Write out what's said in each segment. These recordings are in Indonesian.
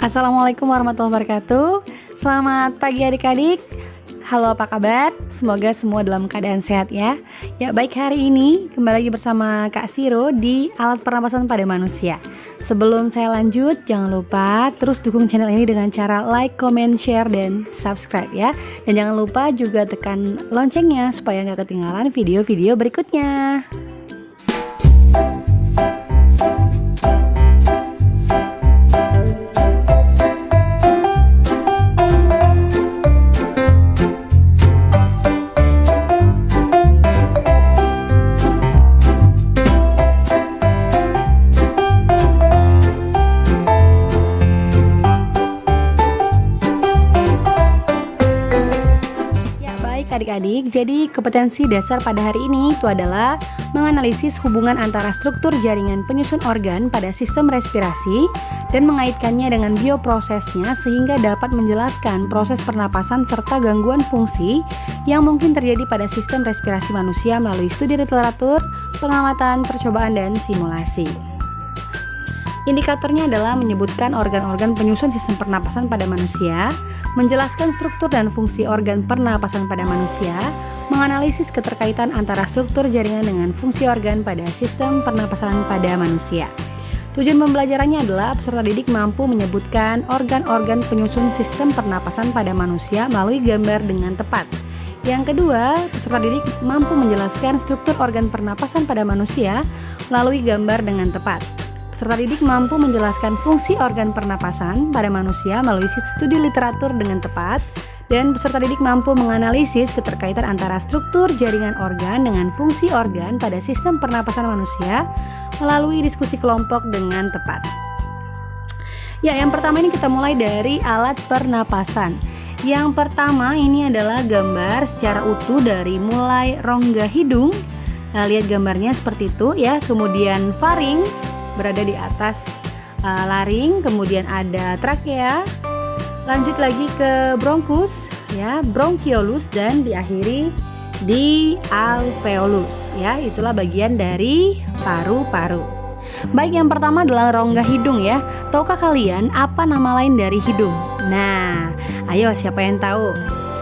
Assalamualaikum warahmatullahi wabarakatuh. Selamat pagi adik-adik. Halo, apa kabar? Semoga semua dalam keadaan sehat ya. Ya, baik, hari ini kembali lagi bersama Kak Siro di Alat Pernapasan pada Manusia. Sebelum saya lanjut, jangan lupa terus dukung channel ini dengan cara like, comment, share, dan subscribe ya. Dan jangan lupa juga tekan loncengnya supaya nggak ketinggalan video-video berikutnya. Adik-adik, jadi kompetensi dasar pada hari ini itu adalah menganalisis hubungan antara struktur jaringan penyusun organ pada sistem respirasi dan mengaitkannya dengan bioprosesnya sehingga dapat menjelaskan proses pernapasan serta gangguan fungsi yang mungkin terjadi pada sistem respirasi manusia melalui studi literatur, pengamatan, percobaan, dan simulasi. Indikatornya adalah menyebutkan organ-organ penyusun sistem pernapasan pada manusia, menjelaskan struktur dan fungsi organ pernapasan pada manusia, menganalisis keterkaitan antara struktur jaringan dengan fungsi organ pada sistem pernapasan pada manusia. Tujuan pembelajarannya adalah peserta didik mampu menyebutkan organ-organ penyusun sistem pernapasan pada manusia melalui gambar dengan tepat. Yang kedua, peserta didik mampu menjelaskan struktur organ pernapasan pada manusia melalui gambar dengan tepat. Peserta didik mampu menjelaskan fungsi organ pernapasan pada manusia melalui studi literatur dengan tepat, dan peserta didik mampu menganalisis keterkaitan antara struktur jaringan organ dengan fungsi organ pada sistem pernapasan manusia melalui diskusi kelompok dengan tepat. Ya, yang pertama ini kita mulai dari alat pernapasan. Yang pertama ini adalah gambar secara utuh dari mulai rongga hidung. Nah, lihat gambarnya seperti itu ya. Kemudian faring berada di atas laring, kemudian ada trakea, lanjut lagi ke bronkus ya, bronchiolus, dan diakhiri di alveolus ya. Itulah bagian dari paru-paru. Baik, yang pertama adalah rongga hidung ya. Tahukah kalian apa nama lain dari hidung? Nah, ayo siapa yang tahu?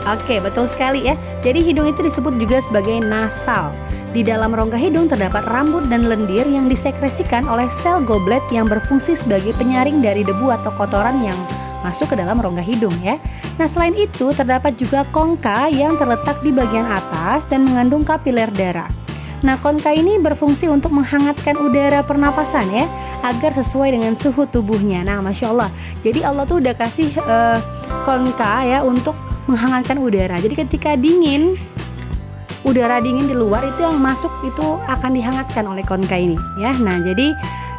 Oke, betul sekali ya. Jadi hidung itu disebut juga sebagai nasal. Di dalam rongga hidung terdapat rambut dan lendir yang disekresikan oleh sel goblet yang berfungsi sebagai penyaring dari debu atau kotoran yang masuk ke dalam rongga hidung ya. Nah, selain itu terdapat juga kongka yang terletak di bagian atas dan mengandung kapiler darah. Nah, kongka ini berfungsi untuk menghangatkan udara pernapasan ya, agar sesuai dengan suhu tubuhnya. Nah, Masya Allah, jadi Allah tuh udah kasih kongka ya untuk menghangatkan udara. Jadi ketika dingin, udara dingin di luar itu yang masuk itu akan dihangatkan oleh kongka ini ya. Nah, jadi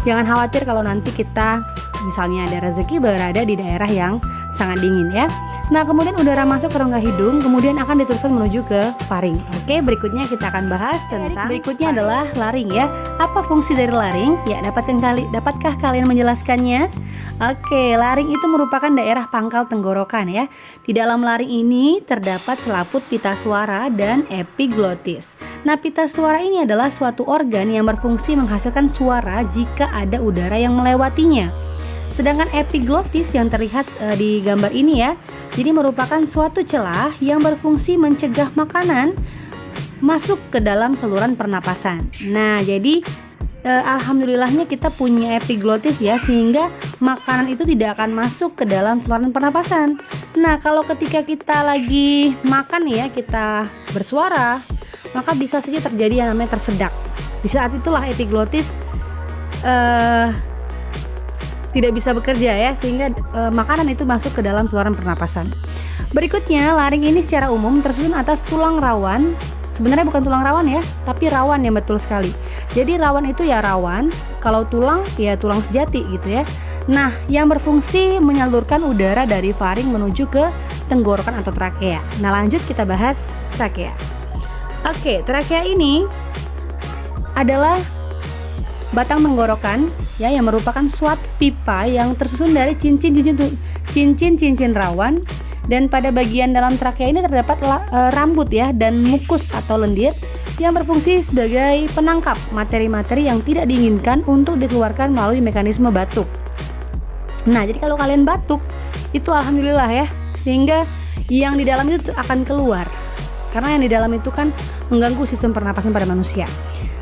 jangan khawatir kalau nanti kita misalnya ada rezeki berada di daerah yang sangat dingin ya. Nah, kemudian udara masuk ke rongga hidung, kemudian akan diteruskan menuju ke faring. Oke, berikutnya kita akan bahas tentang berikutnya adalah laring ya. Apa fungsi dari laring? Ya, dapatkah kalian menjelaskannya? Oke, laring itu merupakan daerah pangkal tenggorokan ya. Di dalam laring ini terdapat selaput pita suara dan epiglotis. Nah, pita suara ini adalah suatu organ yang berfungsi menghasilkan suara jika ada udara yang melewatinya. Sedangkan epiglotis yang terlihat di gambar ini ya, jadi merupakan suatu celah yang berfungsi mencegah makanan masuk ke dalam saluran pernapasan. Nah, jadi alhamdulillahnya kita punya epiglotis ya, sehingga makanan itu tidak akan masuk ke dalam saluran pernapasan. Nah, kalau ketika kita lagi makan ya, kita bersuara, maka bisa saja terjadi yang namanya tersedak. Di saat itulah epiglotis tidak bisa bekerja ya, sehingga makanan itu masuk ke dalam saluran pernapasan. Berikutnya, laring ini secara umum tersusun atas tulang rawan. Sebenarnya bukan tulang rawan ya, tapi rawan yang betul sekali. Jadi rawan itu ya rawan, kalau tulang ya tulang sejati gitu ya. Nah, yang berfungsi menyalurkan udara dari faring menuju ke tenggorokan atau trakea. Nah, lanjut kita bahas trakea. Oke, trakea ini adalah batang tenggorokan ya, yang merupakan suatu pipa yang tersusun dari cincin-cincin rawan, dan pada bagian dalam trakea ini terdapat rambut ya dan mukus atau lendir yang berfungsi sebagai penangkap materi-materi yang tidak diinginkan untuk dikeluarkan melalui mekanisme batuk. Nah, jadi kalau kalian batuk, itu alhamdulillah ya, sehingga yang di dalam itu akan keluar. Karena yang di dalam itu kan mengganggu sistem pernapasan pada manusia.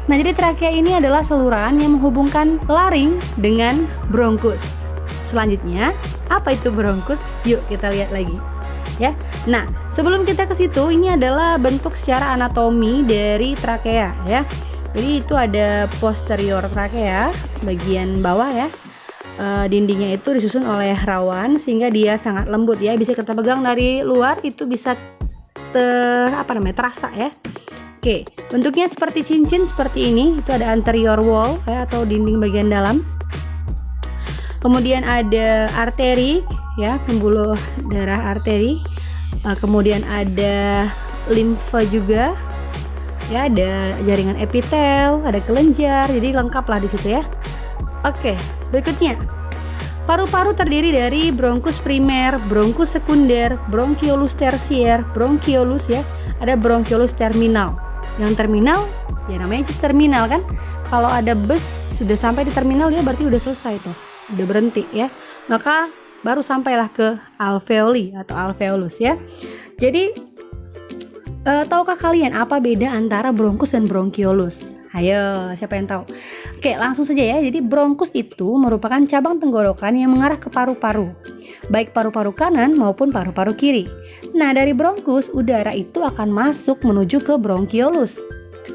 Nah, jadi trakea ini adalah saluran yang menghubungkan laring dengan bronkus. Selanjutnya, apa itu bronkus? Yuk kita lihat lagi. Ya. Nah, sebelum kita ke situ, ini adalah bentuk secara anatomi dari trakea ya. Jadi itu ada posterior trakea, bagian bawah ya. Dindingnya itu disusun oleh rawan sehingga dia sangat lembut ya. Bisa kita pegang dari luar itu bisa terasa ya. Oke, bentuknya seperti cincin seperti ini. Itu ada anterior wall ya, atau dinding bagian dalam. Kemudian ada arteri ya, pembuluh darah arteri. Kemudian ada limfa juga. Ya, ada jaringan epitel, ada kelenjar. Jadi lengkap lah di situ ya. Oke, berikutnya. Paru-paru terdiri dari bronkus primer, bronkus sekunder, bronchiolus tersier, bronchiolus ya. Ada bronchiolus terminal. Yang terminal ya namanya terminal kan. Kalau ada bus sudah sampai di terminal ya berarti udah selesai tuh. Udah berhenti ya. Maka baru sampailah ke alveoli atau alveolus ya. Jadi tahukah kalian apa beda antara bronkus dan bronchiolus? Ayo, siapa yang tahu? Oke, langsung saja ya. Jadi bronkus itu merupakan cabang tenggorokan yang mengarah ke paru-paru, baik paru-paru kanan maupun paru-paru kiri. Nah, dari bronkus, udara itu akan masuk menuju ke bronchiolus.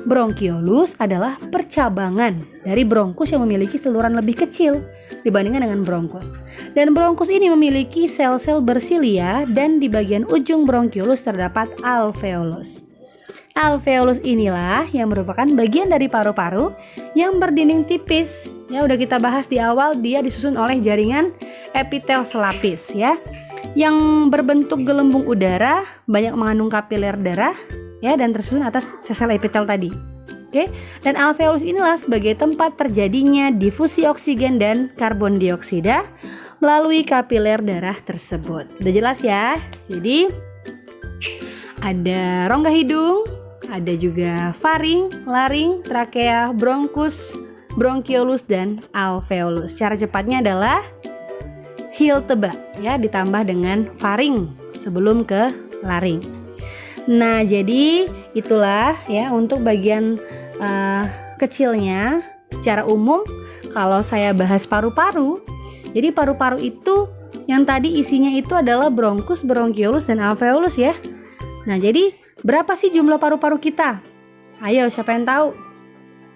Bronchiolus adalah percabangan dari bronkus yang memiliki saluran lebih kecil dibandingkan dengan bronkus. Dan bronkus ini memiliki sel-sel bersilia dan di bagian ujung bronchiolus terdapat alveolus. Alveolus inilah yang merupakan bagian dari paru-paru yang berdinding tipis. Ya, udah kita bahas di awal, dia disusun oleh jaringan epitel selapis ya. Yang berbentuk gelembung udara, banyak mengandung kapiler darah ya, dan tersusun atas sel epitel tadi. Oke, dan alveolus inilah sebagai tempat terjadinya difusi oksigen dan karbon dioksida melalui kapiler darah tersebut. Udah jelas ya? Jadi ada rongga hidung, ada juga faring, laring, trakea, bronkus, bronchiolus, dan alveolus. Cara cepatnya adalah hilteba ya, ditambah dengan faring sebelum ke laring. Nah, jadi itulah ya untuk bagian kecilnya. Secara umum kalau saya bahas paru-paru, jadi paru-paru itu yang tadi isinya itu adalah bronkus, bronchiolus, dan alveolus ya. Nah, jadi berapa sih jumlah paru-paru kita? Ayo, siapa yang tahu?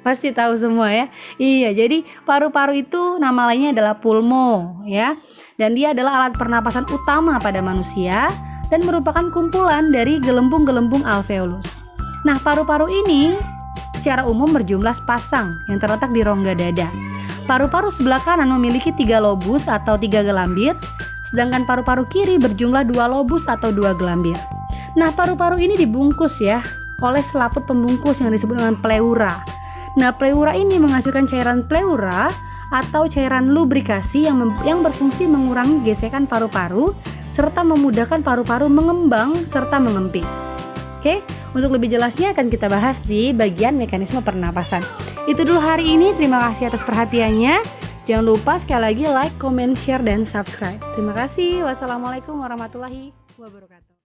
Pasti tahu semua ya. Iya, jadi paru-paru itu nama lainnya adalah pulmo ya. Dan dia adalah alat pernapasan utama pada manusia dan merupakan kumpulan dari gelembung-gelembung alveolus. Nah, paru-paru ini secara umum berjumlah sepasang yang terletak di rongga dada. Paru-paru sebelah kanan memiliki 3 lobus atau 3 gelambir, sedangkan paru-paru kiri berjumlah 2 lobus atau 2 gelambir. Nah, paru-paru ini dibungkus ya oleh selaput pembungkus yang disebut dengan pleura. Nah, pleura ini menghasilkan cairan pleura atau cairan lubrikasi yang berfungsi mengurangi gesekan paru-paru serta memudahkan paru-paru mengembang serta mengempis. Oke, untuk lebih jelasnya akan kita bahas di bagian mekanisme pernapasan. Itu dulu hari ini, terima kasih atas perhatiannya. Jangan lupa sekali lagi like, comment, share, dan subscribe. Terima kasih. Wassalamualaikum warahmatullahi wabarakatuh.